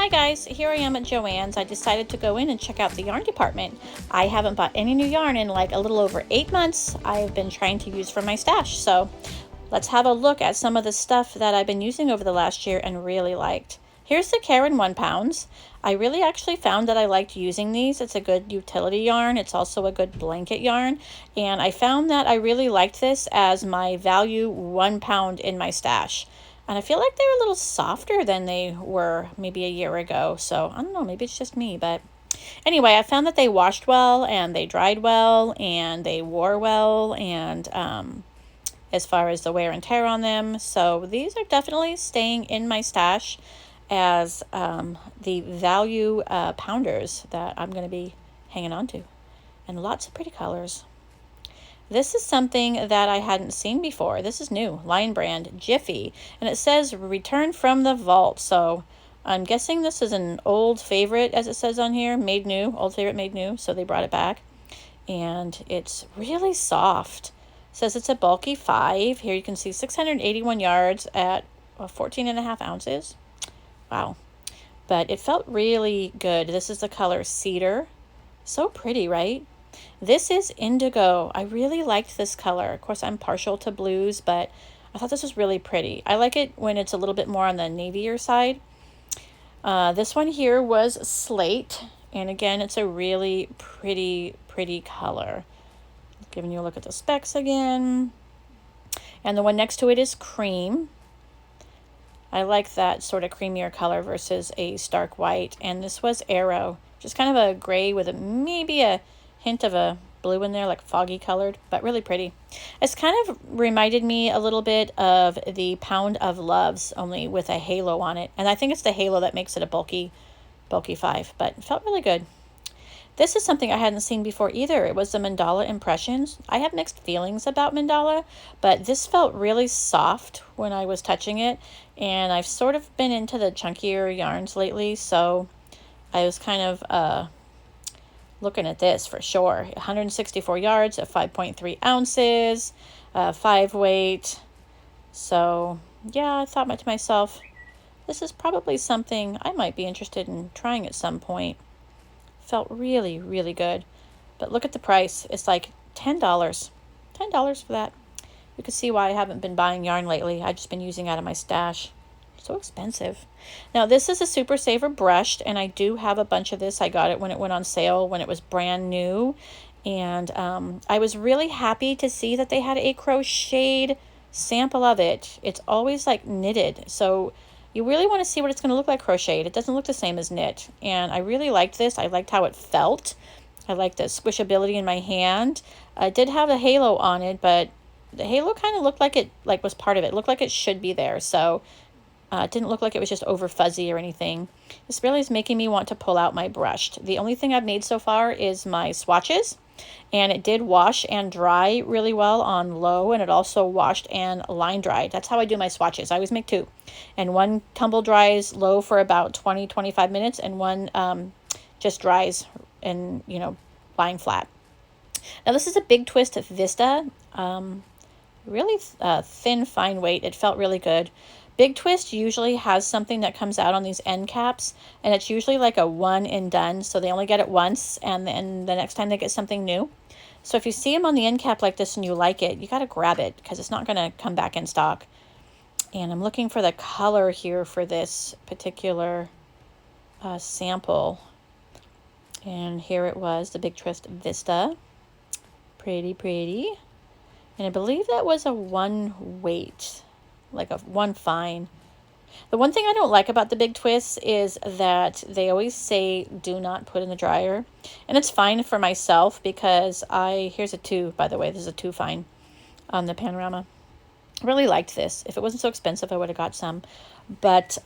Hi guys, here I am at Joann's. I decided to go in and check out the yarn department. I haven't bought any new yarn in like a little over 8 months. I've been trying to use for my stash. So let's have a look at some of the stuff that I've been using over the last year and really liked. Here's the Karen 1 pounds. I really actually found that I liked using these. It's a good utility yarn. It's also a good blanket yarn. And I found that I really liked this as my value 1 pound in my stash. And I feel like they're a little softer than they were maybe a year ago. So I don't know, maybe it's just me. But anyway, I found that they washed well and they dried well and they wore well. And as far as the wear and tear on them. So these are definitely staying in my stash as the value pounders that I'm going to be hanging on to. And lots of pretty colors. This is something that I hadn't seen before. This is new, Lion Brand, Jiffy, and it says return from the vault. So I'm guessing this is an old favorite, as it says on here, made new, old favorite made new. So they brought it back, and it's really soft. It says it's a bulky 5. Here you can see 681 yards at 14.5 ounces. Wow, but it felt really good. This is the color Cedar. So pretty, right? This is indigo. I really liked this color. Of course, I'm partial to blues, but I thought this was really pretty. I like it when it's a little bit more on the navier side. This one here was slate. And again, it's a really pretty color. Giving you a look at the specs again. And the one next to it is cream. I like that sort of creamier color versus a stark white. And this was arrow. Just kind of a gray with maybe a hint of a blue in there, like foggy colored, but really pretty. It's kind of reminded me a little bit of the Pound of Loves, only with a halo on it. And I think it's the halo that makes it a bulky 5, but it felt really good. This is something I hadn't seen before either. It was the Mandala Impressions. I have mixed feelings about Mandala, but this felt really soft when I was touching it. And I've sort of been into the chunkier yarns lately, so I was kind of looking at this for sure. 164 yards at 5.3 ounces, 5 weight. So yeah, I thought to myself, this is probably something I might be interested in trying at some point. Felt really good. But look at the price. It's like $10. $10 for that. You can see why I haven't been buying yarn lately. I've just been using out of my stash. So expensive. Now this is a Super Saver brushed, and I do have a bunch of this. I got it when it went on sale, when it was brand new, and I was really happy to see that they had a crocheted sample of it. It's always like knitted, so you really want to see what it's going to look like crocheted. It doesn't look the same as knit, and I really liked this. I liked how it felt. I liked the squishability in my hand. I did have a halo on it, but the halo kind of looked like it was part of it. It looked like it should be there, so it didn't look like it was just over fuzzy or anything. This really is making me want to pull out my brushed. The only thing I've made so far is my swatches, and it did wash and dry really well on low, and it also washed and line dried. That's how I do my swatches. I always make 2, and one tumble dries low for about 20-25 minutes, and one just dries and lying flat. Now this is a Big Twist Vista, really thin, fine weight. It felt really good. Big Twist usually has something that comes out on these end caps, and it's usually like a one and done, so they only get it once, and then the next time they get something new. So if you see them on the end cap like this and you like it, you got to grab it because it's not going to come back in stock. And I'm looking for the color here for this particular sample. And here it was, the Big Twist Vista. Pretty. And I believe that was a 1 weight. Like a 1 fine. The one thing I don't like about the Big Twists is that they always say do not put in the dryer, and it's fine for myself because here's a 2, by the way. This is a 2 fine on the panorama. I really liked this. If it wasn't so expensive, I would have got some. But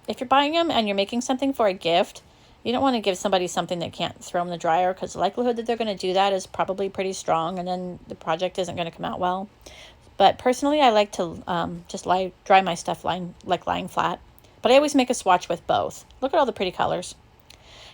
if you're buying them and you're making something for a gift, you don't want to give somebody something that can't throw in the dryer, because the likelihood that they're going to do that is probably pretty strong, and then the project isn't going to come out well. But personally, I like to just dry my stuff lying flat. But I always make a swatch with both. Look at all the pretty colors.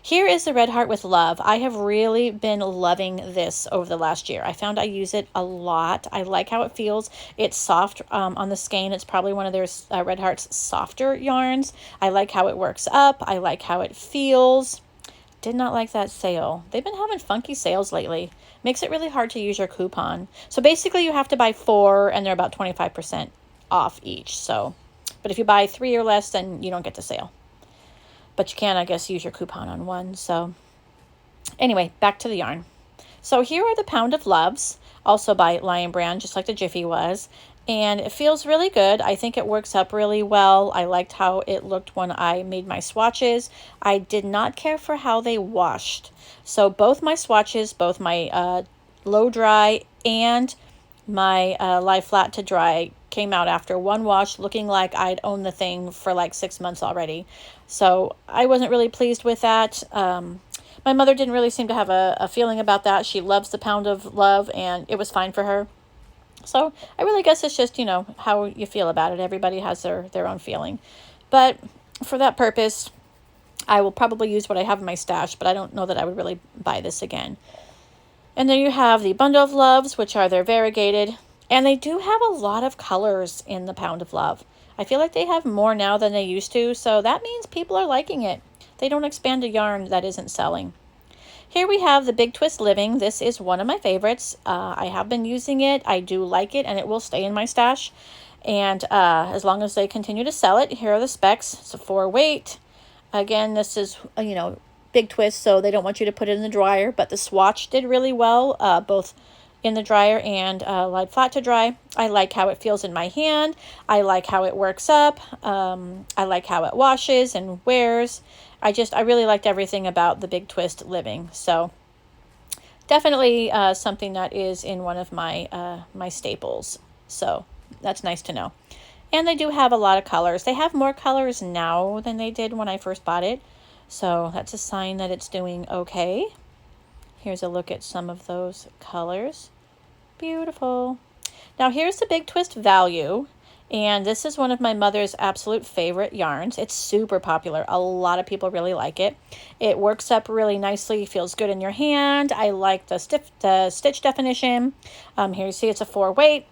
Here is the Red Heart with Love. I have really been loving this over the last year. I found I use it a lot. I like how it feels. It's soft on the skein. It's probably one of their Red Heart's softer yarns. I like how it works up. I like how it feels. Did not like that sale. They've been having funky sales lately. Makes it really hard to use your coupon. So basically you have to buy 4 and they're about 25% off each. So, but if you buy 3 or less, then you don't get the sale. But you can, I guess, use your coupon on one. So anyway, back to the yarn. So here are the Pound of Loves, also by Lion Brand, just like the Jiffy was. And it feels really good. I think it works up really well. I liked how it looked when I made my swatches. I did not care for how they washed. So both my swatches, both my low dry and my lie flat to dry, came out after one wash looking like I'd owned the thing for like 6 months already. So I wasn't really pleased with that. My mother didn't really seem to have a feeling about that. She loves the Pound of Love and it was fine for her. So I really guess it's just, you know, how you feel about it. Everybody has their own feeling. But for that purpose, I will probably use what I have in my stash, but I don't know that I would really buy this again. And then you have the Bundle of Loves, which are their variegated. And they do have a lot of colors in the Pound of Love. I feel like they have more now than they used to, so that means people are liking it. They don't expand a yarn that isn't selling. Here we have the Big Twist Living. This is one of my favorites. I have been using it. I do like it, and it will stay in my stash. And as long as they continue to sell it, here are the specs. It's a 4 weight. Again, this is, you know, big twist, so they don't want you to put it in the dryer, but the swatch did really well, both in the dryer and lied flat to dry. I like how it feels in my hand. I like how it works up. I like how it washes and wears. I really liked everything about the Big Twist Living. So definitely something that is in one of my my staples. So that's nice to know. And they do have a lot of colors. They have more colors now than they did when I first bought it. So that's a sign that it's doing okay. Here's a look at some of those colors. Beautiful. Now here's the Big Twist Value. And this is one of my mother's absolute favorite yarns. It's super popular. A lot of people really like it. It works up really nicely. Feels good in your hand. I like the stitch definition. Here you see it's a 4 weight.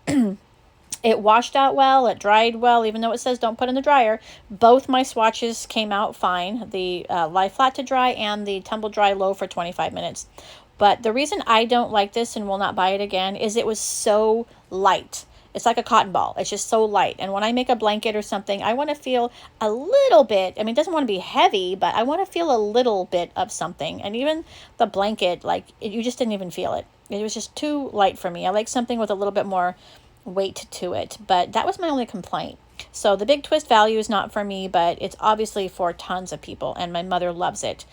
It washed out well, it dried well, even though it says don't put in the dryer. Both my swatches came out fine, the lie flat to dry and the tumble dry low for 25 minutes. But the reason I don't like this and will not buy it again is it was so light. It's like a cotton ball. It's just so light. And when I make a blanket or something, I want to feel a little bit, I mean, it doesn't want to be heavy, but I want to feel a little bit of something. And even the blanket, like, you just didn't even feel it. It was just too light for me. I like something with a little bit more weight to it, but that was my only complaint. So the Big Twist Value is not for me, but it's obviously for tons of people, and my mother loves it.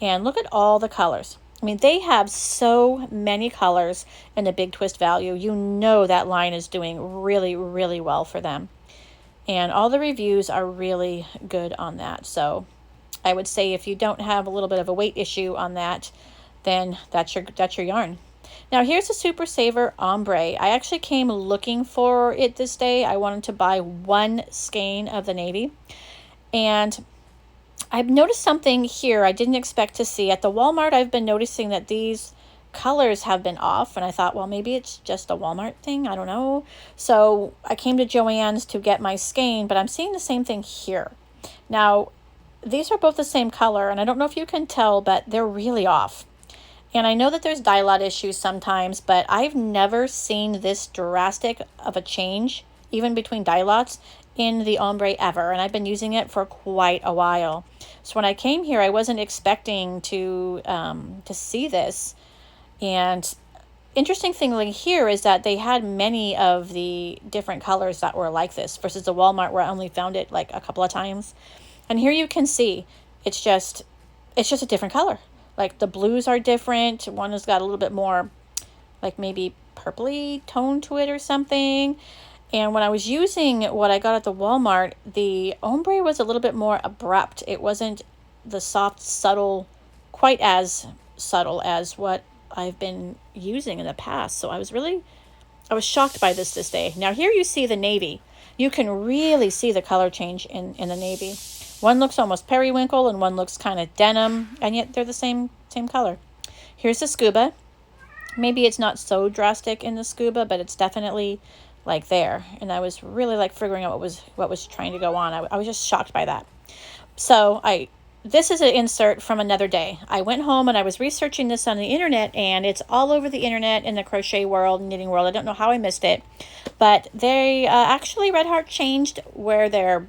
And look at all the colors. I mean, they have so many colors in the Big Twist Value. You know that line is doing really, really well for them. And all the reviews are really good on that. So I would say if you don't have a little bit of a weight issue on that, then that's your yarn. Now here's a Super Saver Ombre. I actually came looking for it this day. I wanted to buy one skein of the navy. And I've noticed something here I didn't expect to see. At the Walmart, I've been noticing that these colors have been off. And I thought, well, maybe it's just a Walmart thing. I don't know. So I came to Joann's to get my skein, but I'm seeing the same thing here. Now, these are both the same color. And I don't know if you can tell, but they're really off. And I know that there's dye lot issues sometimes, but I've never seen this drastic of a change, even between dye lots, in the ombre ever. And I've been using it for quite a while. So when I came here, I wasn't expecting to see this. And interesting thing here is that they had many of the different colors that were like this versus the Walmart where I only found it like a couple of times. And here you can see it's just a different color. Like the blues are different. One has got a little bit more like maybe purpley tone to it or something. And when I was using what I got at the Walmart, the ombre was a little bit more abrupt. It wasn't the soft, subtle, quite as subtle as what I've been using in the past. So I was shocked by this day. Now here you see the navy. You can really see the color change in the navy. One looks almost periwinkle and one looks kind of denim, and yet they're the same color. Here's the scuba. Maybe it's not so drastic in the scuba, but it's definitely like there. And I was really like figuring out what was trying to go on. I was just shocked by that. So this is an insert from another day. I went home and I was researching this on the internet, and it's all over the internet in the crochet world, knitting world. I don't know how I missed it, but they actually Red Heart changed where they're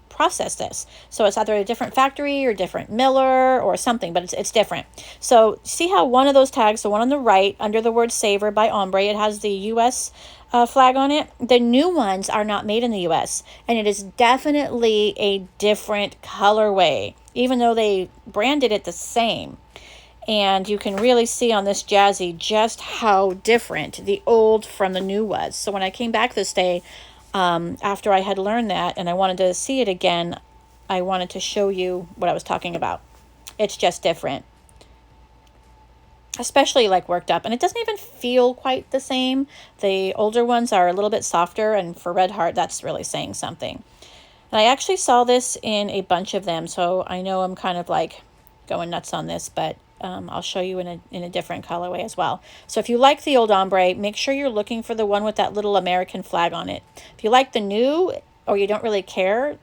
process this. So it's either a different factory or different miller or something, but it's different. So see how one of those tags, the one on the right under the word Savor by Ombre, it has the US flag on it. The new ones are not made in the US, and it is definitely a different colorway, even though they branded it the same. And you can really see on this Jazzy just how different the old from the new was. So when I came back this day, after I had learned that and I wanted to see it again, I wanted to show you what I was talking about. It's just different, especially like worked up, and it doesn't even feel quite the same. The older ones are a little bit softer, and for Red Heart, that's really saying something. And I actually saw this in a bunch of them, so I know I'm kind of like going nuts on this, but I'll show you in a different colorway as well. So if you like the old ombre, make sure you're looking for the one with that little American flag on it. If you like the new, or you don't really care,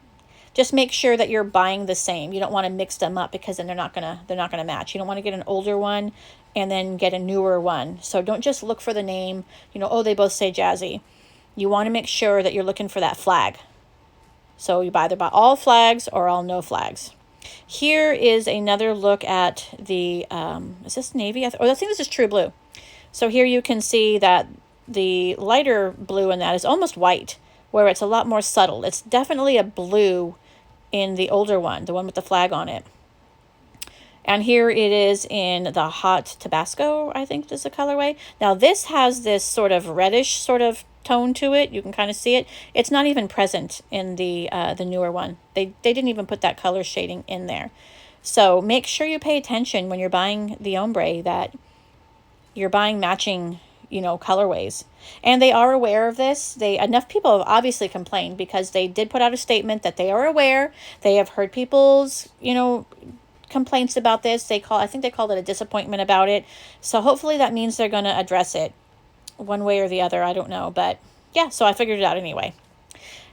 just make sure that you're buying the same. You don't want to mix them up, because then they're not gonna match. You don't want to get an older one and then get a newer one. So don't just look for the name, oh, they both say Jazzy. You want to make sure that you're looking for that flag. So you either buy all flags or all no flags. Here is another look at the, is this navy? I think this is true blue. So here you can see that the lighter blue in that is almost white, where it's a lot more subtle. It's definitely a blue in the older one, the one with the flag on it. And here it is in the hot Tabasco, I think is the colorway. Now this has this sort of reddish sort of tone to it. You can kind of see it. It's not even present in the newer one. They didn't even put that color shading in there. So make sure you pay attention when you're buying the ombre, that you're buying matching, colorways. And they are aware of this. Enough people have obviously complained, because they did put out a statement that they are aware. They have heard people's, complaints about this. I think they called it a disappointment about it. So hopefully that means they're going to address it one way or the other. I don't know, but yeah, so I figured it out anyway.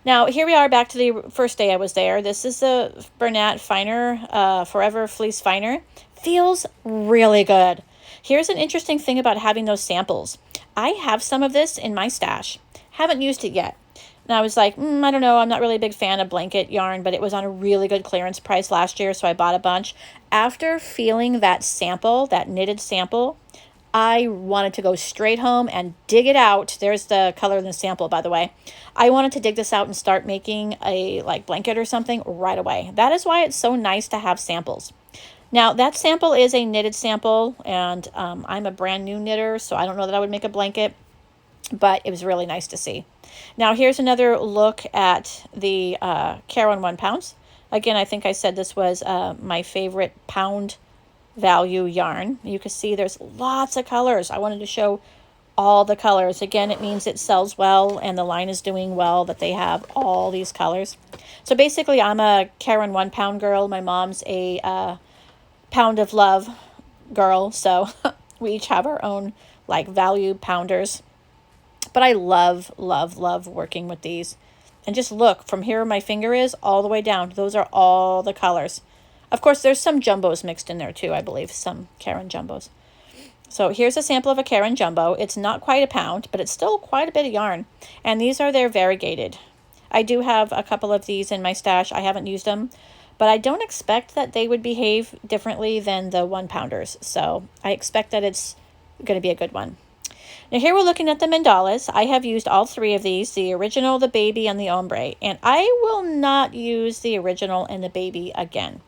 Now here we are back to the first day I was there. This is the Bernat Finer, Forever Fleece Finer. Feels really good. Here's an interesting thing about having those samples. I have some of this in my stash. Haven't used it yet. And I was like, I don't know, I'm not really a big fan of blanket yarn, but it was on a really good clearance price last year, so I bought a bunch. After feeling that sample, that knitted sample, I wanted to go straight home and dig it out. There's the color in the sample, by the way. I wanted to dig this out and start making a blanket or something right away. That is why it's so nice to have samples. Now, that sample is a knitted sample, and I'm a brand new knitter, so I don't know that I would make a blanket, but it was really nice to see. Now, here's another look at the Caron 1 pounds. Again, I think I said this was my favorite pound value yarn. You can see there's lots of colors. I wanted to show all the colors. Again, it means it sells well and the line is doing well, that they have all these colors. So basically, I'm a Caron 1 pound girl. My mom's a Pound of Love girl. So we each have our own value pounders. But I love, love, love working with these. And just look, from here my finger is all the way down. Those are all the colors. Of course, there's some jumbos mixed in there too, I believe. Some Caron jumbos. So here's a sample of a Caron jumbo. It's not quite a pound, but it's still quite a bit of yarn. And these are their variegated. I do have a couple of these in my stash. I haven't used them, but I don't expect that they would behave differently than the 1 pounders. So I expect that it's going to be a good one. Now here we're looking at the mandalas. I have used all 3 of these, the original, the baby, and the ombre. And I will not use the original and the baby again.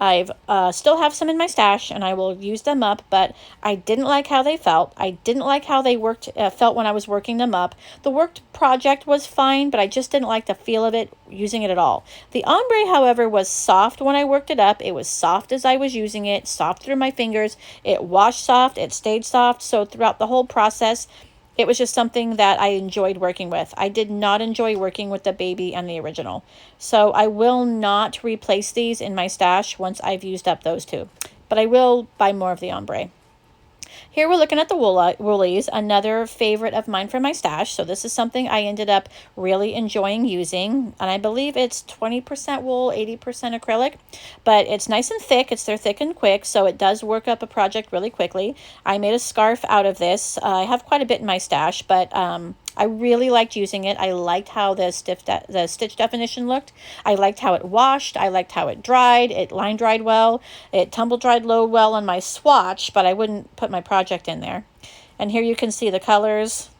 I've still have some in my stash, and I will use them up, but I didn't like how they felt. I didn't like how they felt when I was working them up. The worked project was fine, but I just didn't like the feel of it, using it at all. The ombre, however, was soft when I worked it up. It was soft as I was using it, soft through my fingers. It washed soft, it stayed soft, so throughout the whole process, It was just something that I enjoyed working with. I did not enjoy working with the baby and the original. So I will not replace these in my stash once I've used up those two. But I will buy more of the ombre. Here we're looking at the woolies, another favorite of mine for my stash. So this is something I ended up really enjoying using. And I believe it's 20% wool, 80% acrylic. But it's nice and thick. They're thick and quick, so it does work up a project really quickly. I made a scarf out of this. I have quite a bit in my stash, but I really liked using it. I liked how the stitch definition looked. I liked how it washed. I liked how it dried. It line dried well. It tumble dried low well on my swatch, but I wouldn't put my project in there. And here you can see the colors.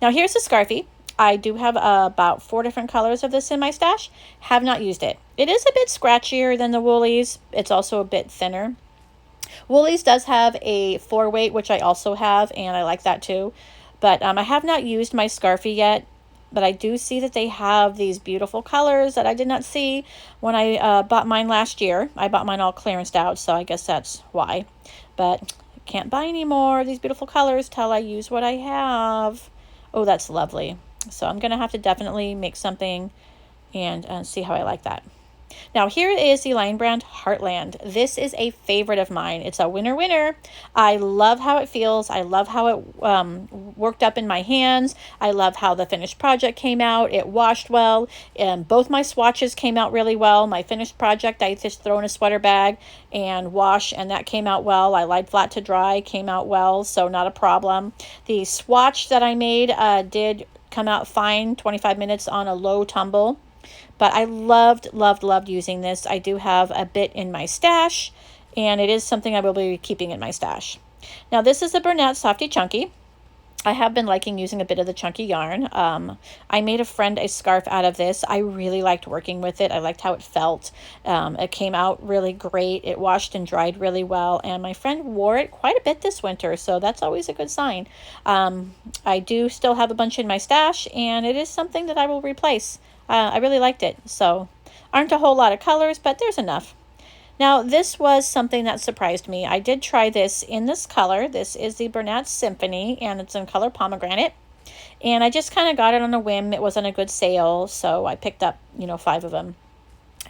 Now here's the scarfie. I do have about 4 different colors of this in my stash. Have not used it. It is a bit scratchier than the woolies. It's also a bit thinner. Woolies does have a 4-weight, which I also have, and I like that too. But I have not used my scarfie yet, but I do see that they have these beautiful colors that I did not see when I bought mine last year. I bought mine all clearanced out, so I guess that's why. But I can't buy any more of these beautiful colors till I use what I have. Oh, that's lovely. So I'm going to have to definitely make something and see how I like that. Now here is the Lion Brand Heartland. This is a favorite of mine. It's a winner. I love how it feels. I love how it worked up in my hands. I love how the finished project came out. It washed well, and both my swatches came out really well. My finished project I just throw in a sweater bag and wash, and that came out well. I lied flat to dry, came out well, so not a problem. The swatch that I made did come out fine, 25 minutes on a low tumble. But I loved using this. I do have a bit in my stash, and it is something I will be keeping in my stash. Now this is the Bernat Softy Chunky. I have been liking using a bit of the chunky yarn. I made a friend a scarf out of this. I really liked working with it. I liked how it felt. It came out really great. It washed and dried really well, and my friend wore it quite a bit this winter, so that's always a good sign. I do still have a bunch in my stash, and it is something that I will replace. I really liked it. So aren't a whole lot of colors, but there's enough. Now this was something that surprised me. I did try this in this color. This is the Bernat Symphony, and it's in color pomegranate. And I just kind of got it on a whim. It was on a good sale, so I picked up, 5 of them.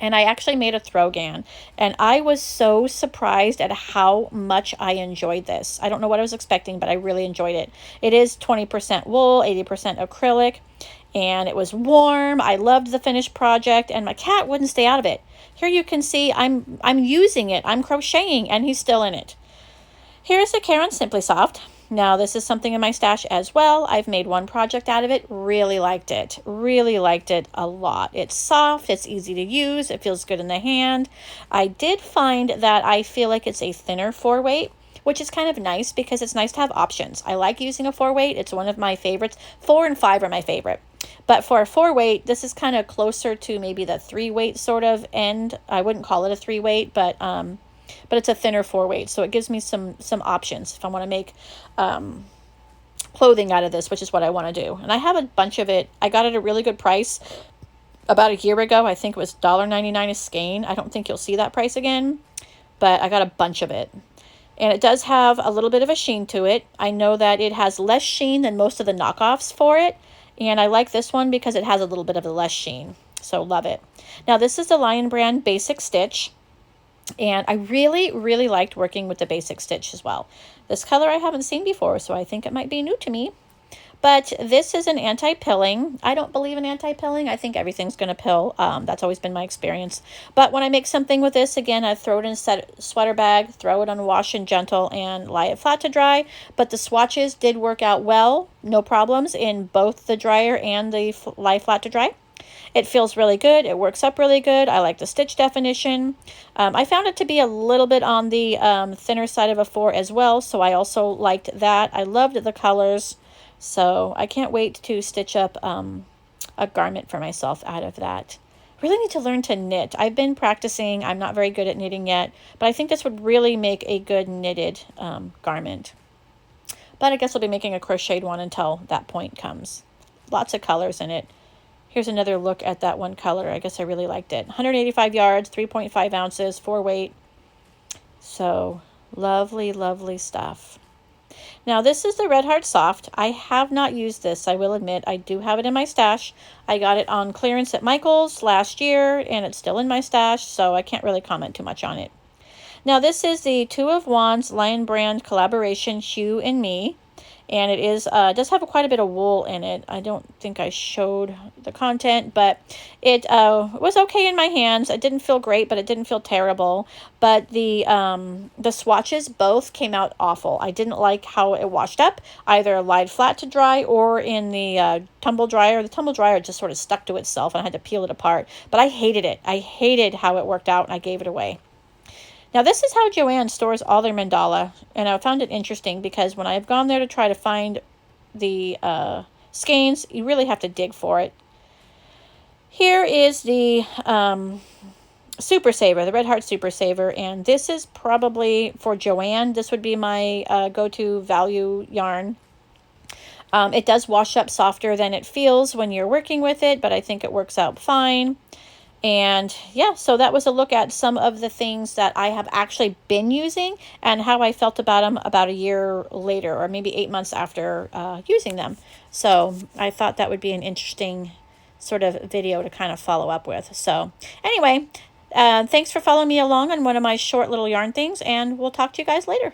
And I actually made a throgan, and I was so surprised at how much I enjoyed this. I don't know what I was expecting, but I really enjoyed it. It is 20% wool, 80% acrylic, and it was warm. I loved the finished project, and my cat wouldn't stay out of it. Here you can see I'm using it. I'm crocheting, and he's still in it. Here's the Caron Simply Soft. Now this is something in my stash as well. I've made one project out of it. Really liked it. Really liked it a lot. It's soft. It's easy to use. It feels good in the hand. I did find that I feel like it's a thinner 4-weight, which is kind of nice because it's nice to have options. I like using a 4-weight. It's one of my favorites. 4 and 5 are my favorite. But for a 4-weight, this is kind of closer to maybe the 3-weight sort of end. I wouldn't call it a 3-weight, but it's a thinner 4-weight, so it gives me some options if I want to make clothing out of this, which is what I want to do. And I have a bunch of it. I got it at a really good price about a year ago. I think it was $1.99 a skein. I don't think you'll see that price again, but I got a bunch of it. And it does have a little bit of a sheen to it. I know that it has less sheen than most of the knockoffs for it, and I like this one because it has a little bit of a less sheen, so love it. Now this is the Lion Brand Basic Stitch. And I really liked working with the basic stitch as well. This color I haven't seen before, so I think it might be new to me. But this is an anti-pilling. I don't believe in anti-pilling. I think everything's going to pill. That's always been my experience. But when I make something with this, again, I throw it in a sweater bag, throw it on Wash and Gentle, and lie it flat to dry. But the swatches did work out well, no problems, in both the dryer and the lie flat to dry. It feels really good. It works up really good. I like the stitch definition. I found it to be a little bit on the thinner side of a 4 as well, so I also liked that. I loved the colors, so I can't wait to stitch up a garment for myself out of that. Really need to learn to knit. I've been practicing. I'm not very good at knitting yet, but I think this would really make a good knitted garment. But I guess I'll be making a crocheted one until that point comes. Lots of colors in it. Here's another look at that one color. I guess I really liked it. 185 yards, 3.5 ounces, 4-weight. So lovely stuff. Now this is the Red Heart Soft. I have not used this, I will admit. I do have it in my stash. I got it on clearance at Michael's last year, and it's still in my stash, so I can't really comment too much on it. Now this is the Two of Wands Lion Brand collaboration Hue and Me. And it is does have quite a bit of wool in it. I don't think I showed the content, but it was okay in my hands. It didn't feel great, but it didn't feel terrible. But the swatches both came out awful. I didn't like how it washed up, either lied flat to dry or in the tumble dryer. The tumble dryer just sort of stuck to itself, and I had to peel it apart. But I hated it. I hated how it worked out, and I gave it away. Now, this is how Joann stores all their mandala, and I found it interesting because when I've gone there to try to find the skeins, you really have to dig for it. Here is the Super Saver, the Red Heart Super Saver, and this is probably for Joann. This would be my go-to value yarn. It does wash up softer than it feels when you're working with it, but I think it works out fine. And yeah, so that was a look at some of the things that I have actually been using and how I felt about them about a year later, or maybe 8 months after using them. So I thought that would be an interesting sort of video to kind of follow up with. So anyway, thanks for following me along on one of my short little yarn things, and we'll talk to you guys later.